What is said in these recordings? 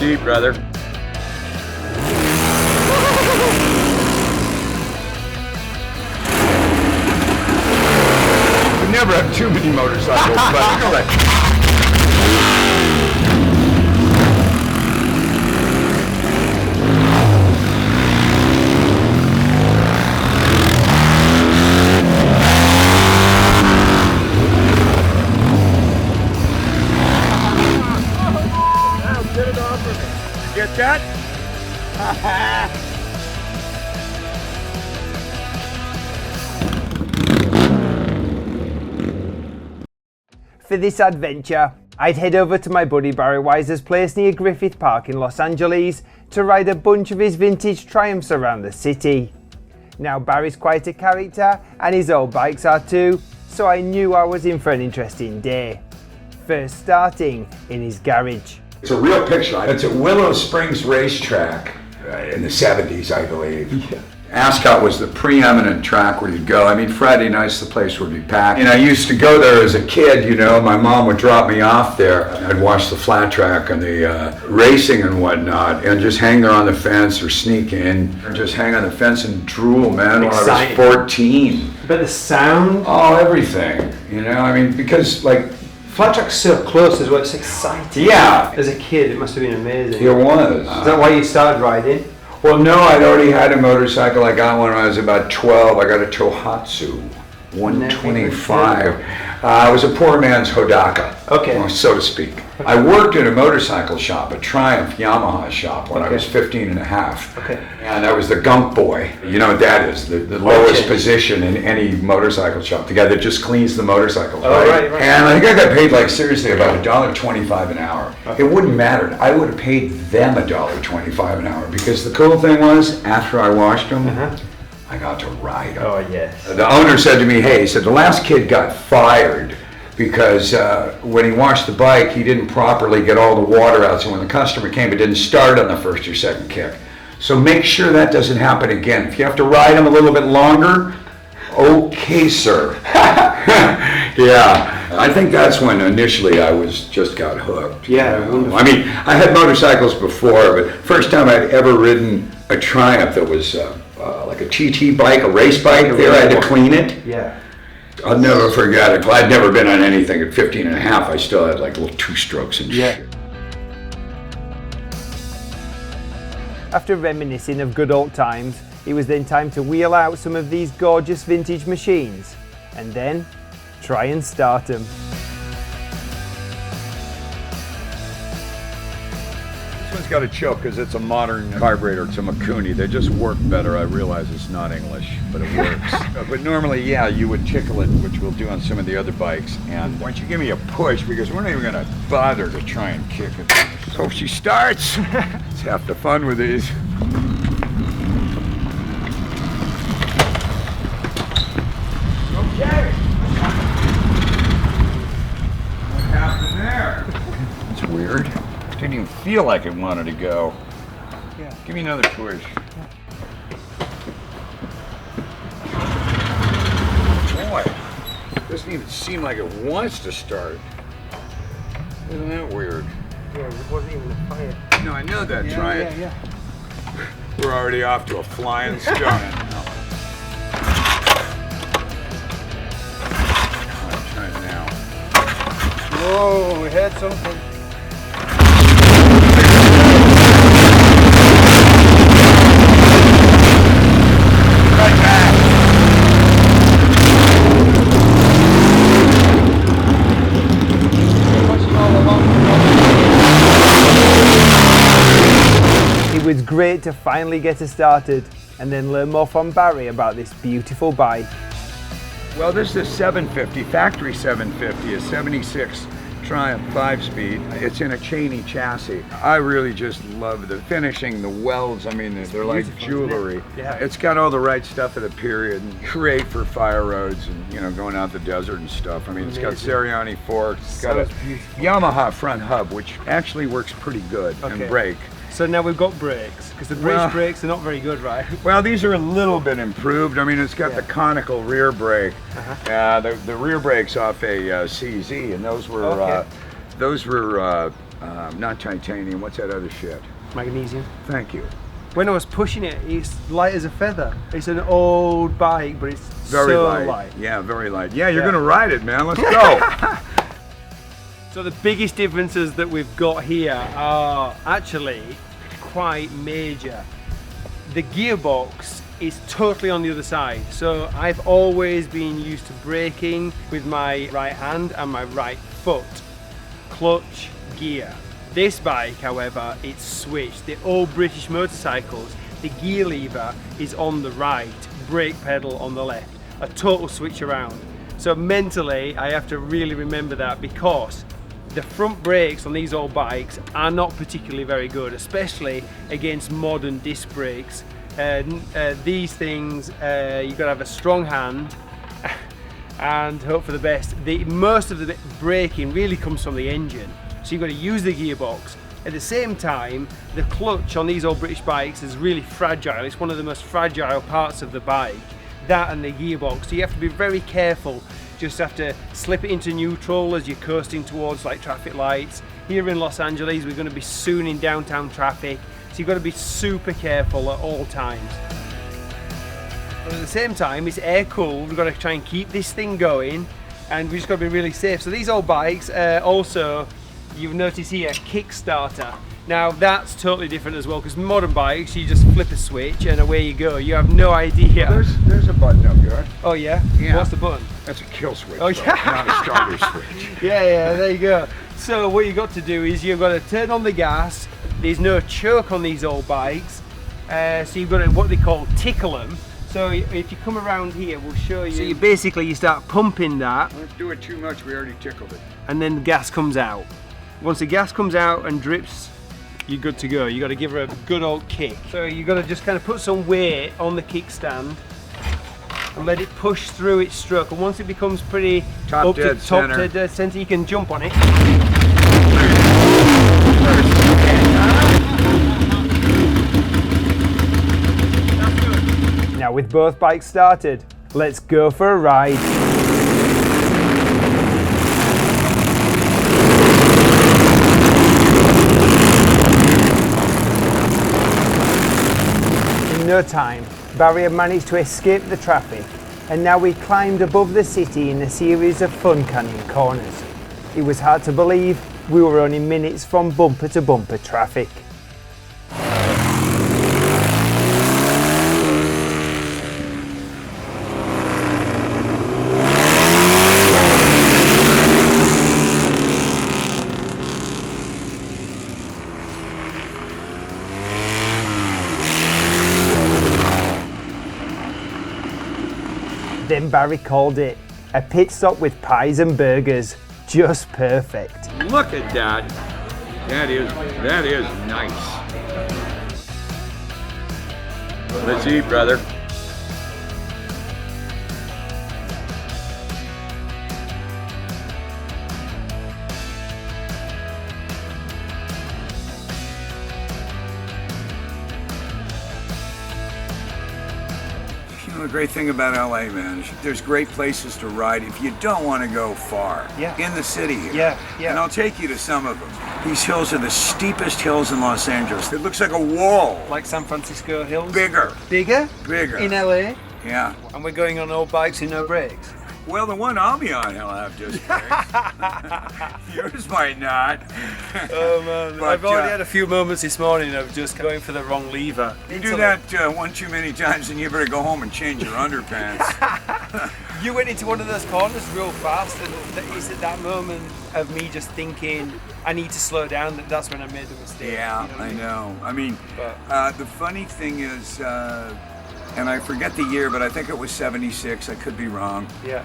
deep, brother. We never have too many motorcycles, but you know that. Get that? For this adventure, I'd head over to my buddy Barry Weiss's place near Griffith Park in Los Angeles to ride a bunch of his vintage Triumphs around the city. Now Barry's quite a character and his old bikes are too, so I knew I was in for an interesting day. First starting in his garage. It's a real picture. It's at Willow Springs Racetrack in the 70s, I believe. Yeah. Ascot was the preeminent track where you'd go. I mean, Friday nights the place would be packed. And I used to go there as a kid, you know. My mom would drop me off there. I'd watch the flat track and the racing and whatnot and just hang there on the fence or sneak in or just hang on the fence and drool, man, when I was 14. But the sound? Oh, everything, you know. I mean, because like, flat track's so close as well, it's exciting. Yeah. As a kid, it must have been amazing. It was. Is that why you started riding? Well, no, I'd already had a motorcycle. I got one when I was about 12. I got a Tohatsu 125. It was a poor man's Hodaka, okay, so to speak. Okay. I worked at a motorcycle shop, a Triumph Yamaha shop, when I was 15 and a half. Okay. And I was the gunk boy. You know what that is, the lowest position in any motorcycle shop. The guy that just cleans the motorcycles, right? Right. And I think I got paid like seriously about $1.25 an hour. Okay. It wouldn't matter. I would have paid them $1.25 an hour because the cool thing was, after I washed them, I got to ride them. Oh, yes. The owner said to me, hey, he said, the last kid got fired because when he washed the bike, he didn't properly get all the water out. So when the customer came, it didn't start on the first or second kick. So make sure that doesn't happen again. If you have to ride them a little bit longer, okay, sir. Yeah, I think that's when initially I just got hooked. Yeah. I mean, I had motorcycles before, but first time I'd ever ridden a Triumph that was like a TT bike, a race bike. There I had to clean it. Yeah. I'll never forget it. I'd never been on anything at 15 and a half. I still had like little two-strokes and shit. After reminiscing of good old times, it was then time to wheel out some of these gorgeous vintage machines and then try and start them. This one's got a choke because it's a modern carburetor. It's a Mikuni. They just work better. I realize it's not English, but it works. But normally, yeah, you would tickle it, which we'll do on some of the other bikes. And why don't you give me a push, because we're not even going to bother to try and kick it. So she starts. It's half the fun with these. Okay. What happened there? It's weird. Didn't even feel like it wanted to go. Yeah. Give me another push. Boy, doesn't even seem like it wants to start. Isn't that weird? Yeah, it wasn't even a fire. No, I know that. Try it. Yeah. We're already off to a flying start. Try it now. Whoa, we had something. It was great to finally get us started and then learn more from Barry about this beautiful bike. Well, this is a 750, factory 750, a 76 Triumph 5-speed. It's in a Cheney chassis. I really just love the finishing, the welds. I mean, they're like jewelry. Yeah. It's got all the right stuff of the period. Great for fire roads and, you know, going out the desert and stuff. I mean, it's got Seriani forks. It's got a Yamaha front hub, which actually works pretty good, and brake. So now we've got brakes, because the British brakes are not very good, right? Well, these are a little bit improved. I mean, it's got the conical rear brake. The rear brake's off a CZ, and those were Not titanium, what's that other shit? Magnesium. Thank you. When I was pushing it, it's light as a feather. It's an old bike, but it's Very so light. light. Yeah, very light. Yeah, you're Yeah. gonna ride it, man. Let's go. So the biggest differences that we've got here are actually quite major. The gearbox is totally on the other side. So I've always been used to braking with my right hand and my right foot. Clutch, gear. This bike, however, it's switched. The old British motorcycles, the gear lever is on the right, brake pedal on the left. A total switch around. So mentally, I have to really remember that, because the front brakes on these old bikes are not particularly very good, especially against modern disc brakes. These things, you've got to have a strong hand and hope for the best. Most of the braking really comes from the engine. So you've got to use the gearbox. At the same time, the clutch on these old British bikes is really fragile. It's one of the most fragile parts of the bike. That and the gearbox. So you have to be very careful. Just have to slip it into neutral as you're coasting towards like traffic lights. Here in Los Angeles, we're going to be soon in downtown traffic. So you've got to be super careful at all times. But at the same time, it's air cooled. We've got to try and keep this thing going, and we just got to be really safe. So these old bikes also, you've noticed here, Kickstarter. Now that's totally different as well, because modern bikes, you just flip a switch and away you go. You have no idea. There's a button up here. Oh yeah? Yeah. What's the button? That's a kill switch. Oh, though, yeah. not a starter switch. Yeah, there you go. So what you've got to do is you've got to turn on the gas. There's no choke on these old bikes. So you've got to, what they call, tickle them. So if you come around here, we'll show you. So you start pumping that. Don't do it too much, we already tickled it. And then the gas comes out. Once the gas comes out and drips, you're good to go. You got to give her a good old kick. So you got to just kind of put some weight on the kickstand and let it push through its stroke. And once it becomes pretty Top dead center, you can jump on it. Now with both bikes started, let's go for a ride. In no time, Barry had managed to escape the traffic, and now we climbed above the city in a series of fun canyon corners. It was hard to believe we were only minutes from bumper to bumper traffic. Then Barry called it a pit stop with pies and burgers. Just perfect. Look at that. That is nice. Let's eat, brother. The great thing about LA, man, is there's great places to ride if you don't want to go far. Yeah. In the city here. Yeah. And I'll take you to some of them. These hills are the steepest hills in Los Angeles. It looks like a wall. Like San Francisco hills? Bigger. Bigger? Bigger. In LA? Yeah. And we're going on old bikes with no brakes? Well, the one I'll be on, he'll have just brakes. Yours might not. Oh man, But, I've already had a few moments this morning of just going for the wrong lever. You do that one too many times, and you better go home and change your underpants. You went into one of those corners real fast, and it's at that moment of me just thinking, I need to slow down, that's when I made the mistake. Yeah, you know what I mean? know. I mean, But- the funny thing is, and I forget the year, but I think it was 76, I could be wrong. Yeah.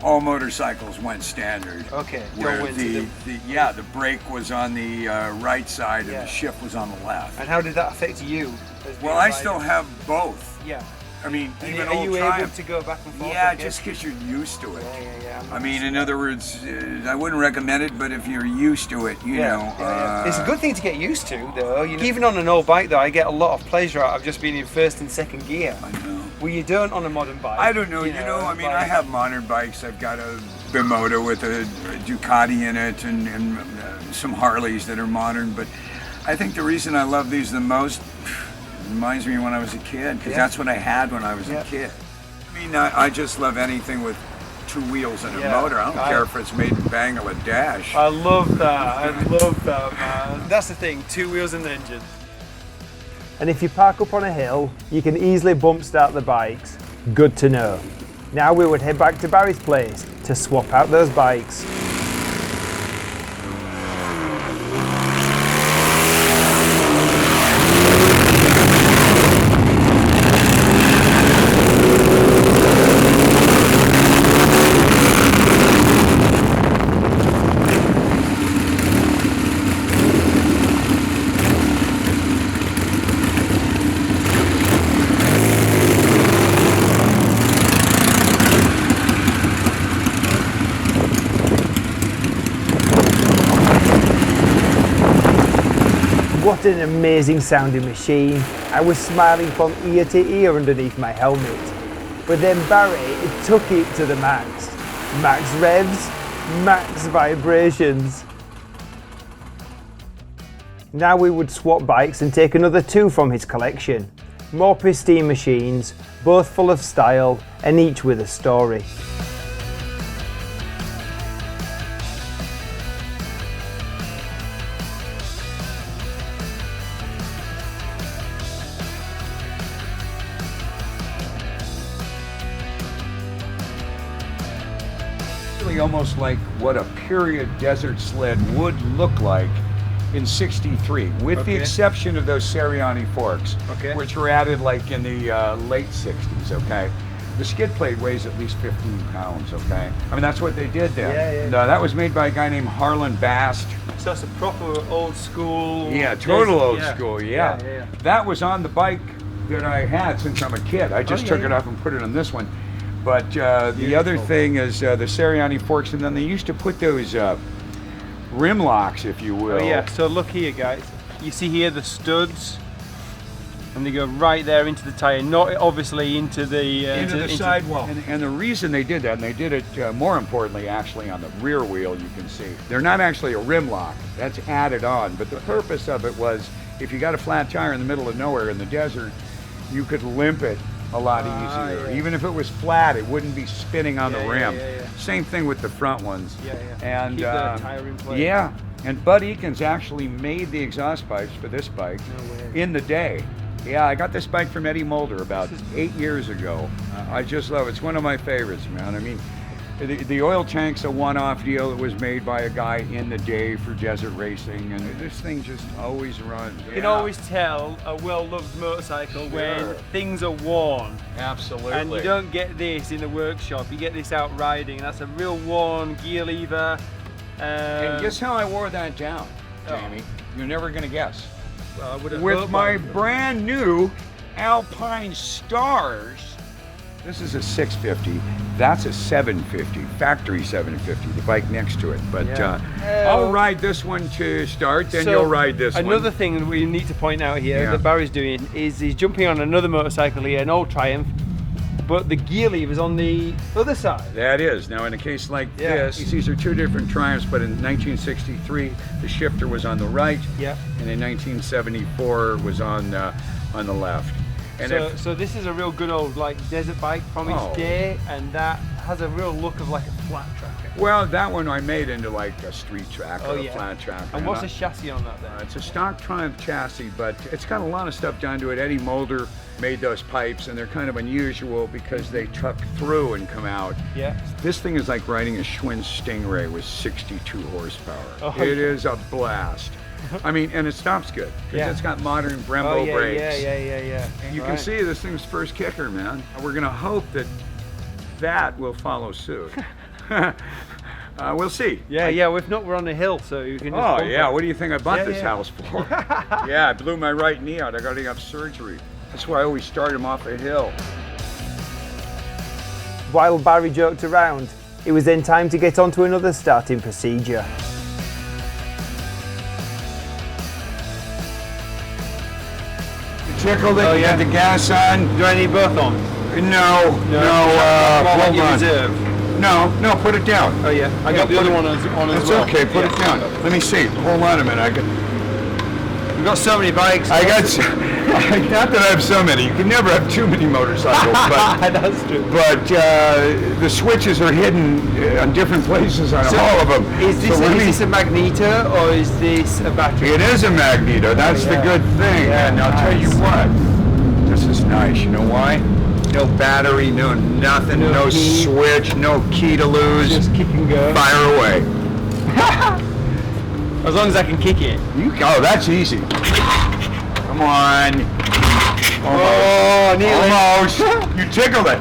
All motorcycles went standard. Okay. Where went the to brake was on the right side Yeah. and the shift was on the left. And how did that affect you? as being Well, I rider? still have both. Yeah. I mean, And even are old you able Triumph. to go back and forth? Yeah, again? just because you're used to it. Yeah. I mean, in other words, I wouldn't recommend it, but if you're used to it, you know. It's a good thing to get used to, though. You know, even on an old bike, though, I get a lot of pleasure out of just being in first and second gear. I know. Well, you don't on a modern bike. I don't know, you know, I mean, I like- have modern bikes. I've got a the Moto with a Ducati in it and some Harleys that are modern. But I think the reason I love these the most reminds me of when I was a kid, because that's what I had when I was a kid. I mean, I just love anything with two wheels and a motor. I don't care if it's made in Bangladesh. I love that. I love that, man. That's the thing, 2 wheels and an engine. And if you park up on a hill, you can easily bump start the bikes. Good to know. Now we would head back to Barry's place to swap out those bikes. What an amazing sounding machine. I was smiling from ear to ear underneath my helmet. But then Barry took it to the max. Max revs, max vibrations. Now we would swap bikes and take another 2 from his collection. More pristine machines, both full of style and each with a story. Almost like what a period desert sled would look like in '63, with the exception of those Seriani forks, which were added like in the late '60s. Okay, the skid plate weighs at least 15 pounds. Okay, I mean that's what they did then. And, that was made by a guy named Harlan Bast. So it's a proper old school. Yeah, total old school. Yeah. That was on the bike that I had since I'm a kid. I just took it off and put it on this one. But the other thing is the Seriani forks, and then they used to put those rim locks, if you will. Oh yeah, so look here guys. You see here the studs, and they go right there into the tyre, not obviously into the sidewall. And the reason they did that, and they did it more importantly actually on the rear wheel, you can see. They're not actually a rim lock, that's added on, but the purpose of it was if you got a flat tire in the middle of nowhere in the desert, you could limp it a lot easier. Even if it was flat, it wouldn't be spinning on the rim. Same thing with the front ones. And keep the tire in place. And Bud Eakins actually made the exhaust pipes for this bike in the day. I got this bike from Eddie Mulder about 8 years ago. I just love it. It's one of my favorites, man. I mean, the oil tank's a one-off deal that was made by a guy in the day for desert racing, and this thing just always runs. You can always tell a well-loved motorcycle when things are worn. Absolutely. And you don't get this in the workshop, you get this out riding, and that's a real worn gear lever. And guess how I wore that down, Jamie? You're never gonna guess. Well, I would have with my brand new Alpine Stars. This is a 650, that's a 750, factory 750, the bike next to it. But I'll ride this one to start, then you'll ride this one. Another thing that we need to point out here that Barry's doing is he's jumping on another motorcycle here, an old Triumph, but the gear lever's on the other side. That is. Now in a case like this, these are 2 different Triumphs, but in 1963, the shifter was on the right, and in 1974 was on the left. And so this is a real good old like desert bike from its day, and that has a real look of like a flat track. Well, that one I made into like a street track or a flat track. And what's the chassis on that then? It's a stock Triumph chassis, but it's got a lot of stuff done to it. Eddie Mulder made those pipes, and they're kind of unusual because they tuck through and come out. This thing is like riding a Schwinn Stingray with 62 horsepower. It is a blast. I mean, and it stops good because it's got modern Brembo brakes. You can see this thing's first kicker, man. We're gonna hope that will follow suit. We'll see. If not, we're on the hill, so you can just what do you think I bought this house for? I blew my right knee out. I got to have surgery. That's why I always start him off a hill. While Barry joked around, it was then time to get on to another starting procedure. Tickled it, you had the gas on. Do I need both on? No, hold on. Reserve. No, put it down. Oh yeah, I got the other one on as It's well. okay, put it down. Let me see. Hold on a minute. We've got so many bikes. Not that I have so many. You can never have too many motorcycles, but That's true. the switches are hidden on different places on all of them. Is this a magneto or is this a battery? It is a magneto. That's the good thing. Yeah, and I'll tell you what. This is nice. You know why? No battery, no nothing, no key. switch, no key to lose. Just kick and go. Fire away. As long as I can kick it. Oh, that's easy. Come on. Oh, nearly. Almost. You tickled it.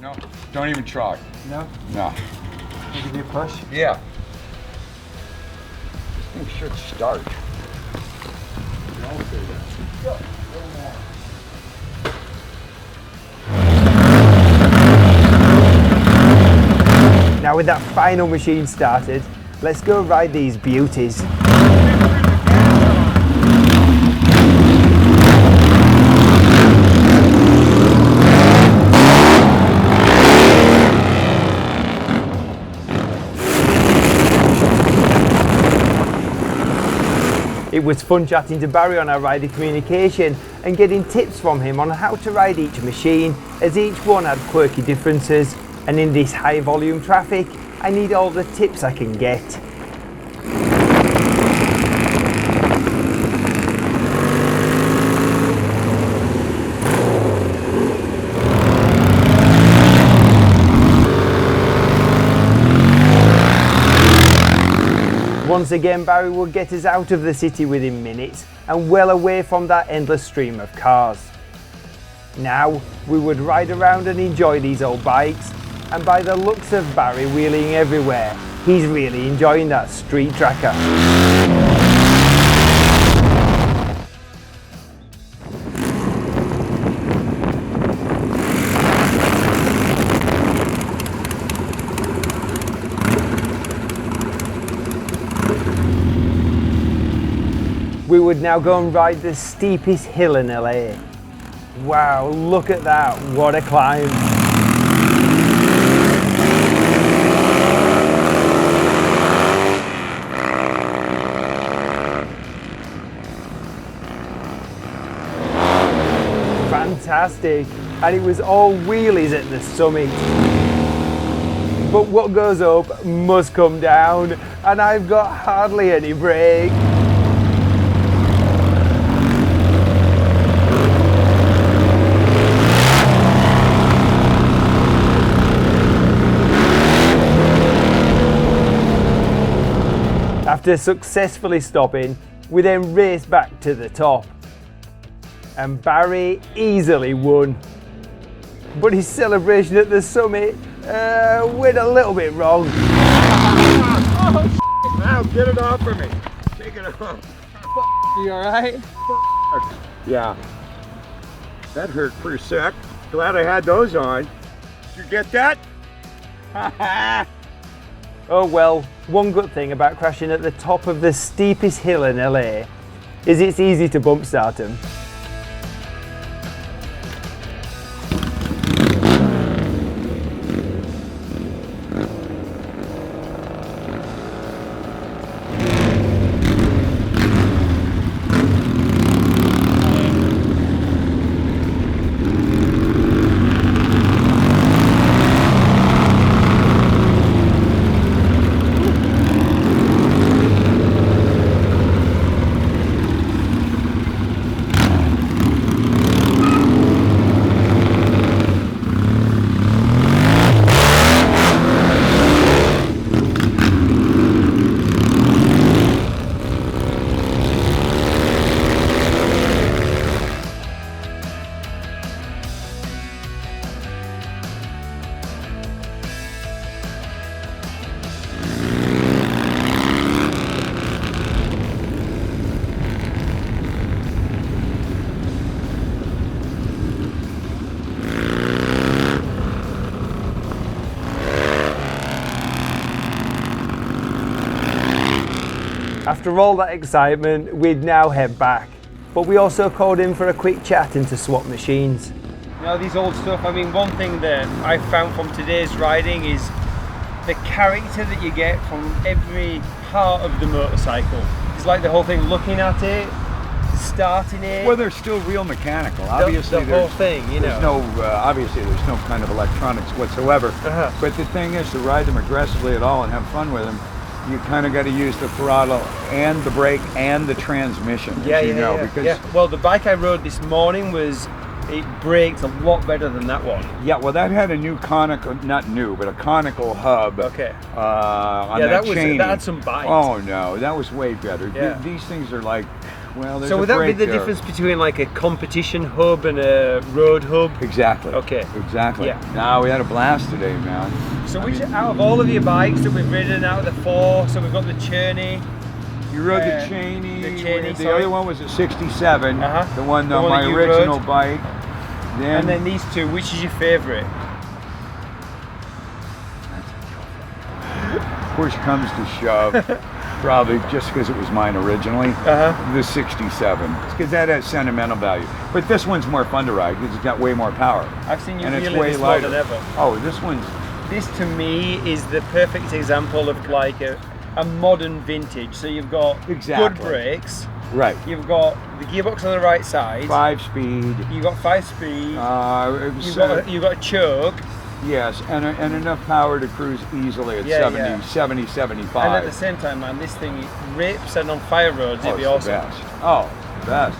No, don't even try. No? No. I'll give you a push. Yeah. This thing should start. Now with that final machine started, let's go ride these beauties. It was fun chatting to Barry on our rider communication and getting tips from him on how to ride each machine, as each one had quirky differences, and in this high volume traffic I need all the tips I can get. Once again, Barry would get us out of the city within minutes and well away from that endless stream of cars. Now we would ride around and enjoy these old bikes, and by the looks of Barry wheeling everywhere, he's really enjoying that street tracker. We would now go and ride the steepest hill in LA. Wow, look at that, what a climb. Fantastic, and it was all wheelies at the summit. But what goes up must come down, and I've got hardly any brake. After successfully stopping, we then raced back to the top. And Barry easily won. But his celebration at the summit went a little bit wrong. Oh, shit. Now get it off of me. Take it off. You alright? Yeah. That hurt pretty sick. Glad I had those on. Did you get that? Oh well, one good thing about crashing at the top of the steepest hill in LA is it's easy to bump start them. After all that excitement, we'd now head back. But we also called in for a quick chat and to swap machines. Now these old stuff, I mean, one thing that I found from today's riding is the character that you get from every part of the motorcycle. It's like the whole thing, looking at it, starting it. Well, they're still real mechanical. Obviously, the whole thing, you know. There's no, obviously, there's no kind of electronics whatsoever. But the thing is, to ride them aggressively at all and have fun with them, you kind of got to use the throttle and the brake and the transmission. Because well, the bike I rode this morning it braked a lot better than that one. Yeah, well, that had a new conical, not new, but a conical hub. Okay. On that chain. That had some bite. Oh no, that was way better. Yeah. These things are like, well, there's so a would that be brake the there. difference between like a competition hub and a road hub? Exactly. Okay. Exactly. Yeah. Now we had a blast today, man. So out of all of your bikes that we've ridden, out of the 4, so we've got the Churney. You rode the Cheney. The sorry. other one was a 67. The one The on one my that you original rode. bike. And then these two, which is your favourite? Push comes to shove. Probably just because it was mine originally. The 67. Because that has sentimental value. But this one's more fun to ride because it's got way more power. I've seen you and it's really way this more lighter than ever. Oh, this one's. This to me is the perfect example of like a modern vintage. So you've got good brakes. Right. You've got the gearbox on the right side. 5-speed. You've got 5-speed. You've got a choke. Yes, and enough power to cruise easily at 70, 75. And at the same time, man, this thing rips, and on fire roads it'd be awesome. The best. Oh, the best.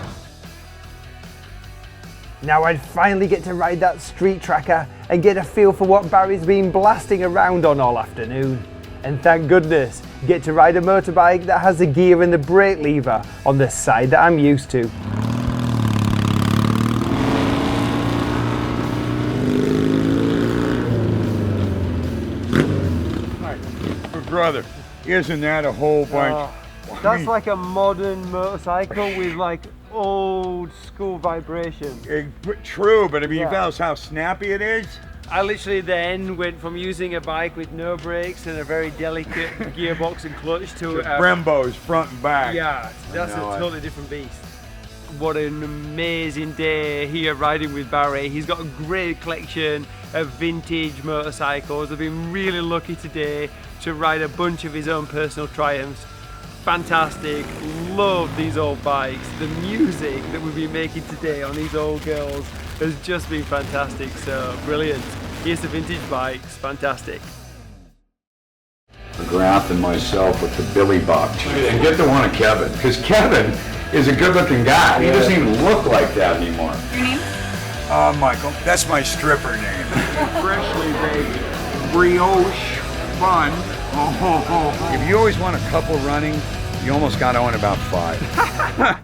Now I'd finally get to ride that street tracker and get a feel for what Barry's been blasting around on all afternoon. And thank goodness, get to ride a motorbike that has the gear and the brake lever on the side that I'm used to. Brother, isn't that a whole bunch? That's like a modern motorcycle with like old school vibration. True, but I mean, you found how snappy it is? I literally then went from using a bike with no brakes and a very delicate gearbox and clutch to Brembos front and back. Yeah, that's a totally different beast. What an amazing day here riding with Barry. He's got a great collection of vintage motorcycles. I've been really lucky today to ride a bunch of his own personal triumphs. Fantastic, love these old bikes. The music that we've been making today on these old girls has just been fantastic, so brilliant. Here's the vintage bikes, fantastic. McGrath and myself with the Billy Bob and get the one of Kevin, because Kevin is a good looking guy. He doesn't even look like that anymore. Your name? Michael. That's my stripper name. Freshly baked brioche fun. If you always want a couple running, you almost got to own about 5.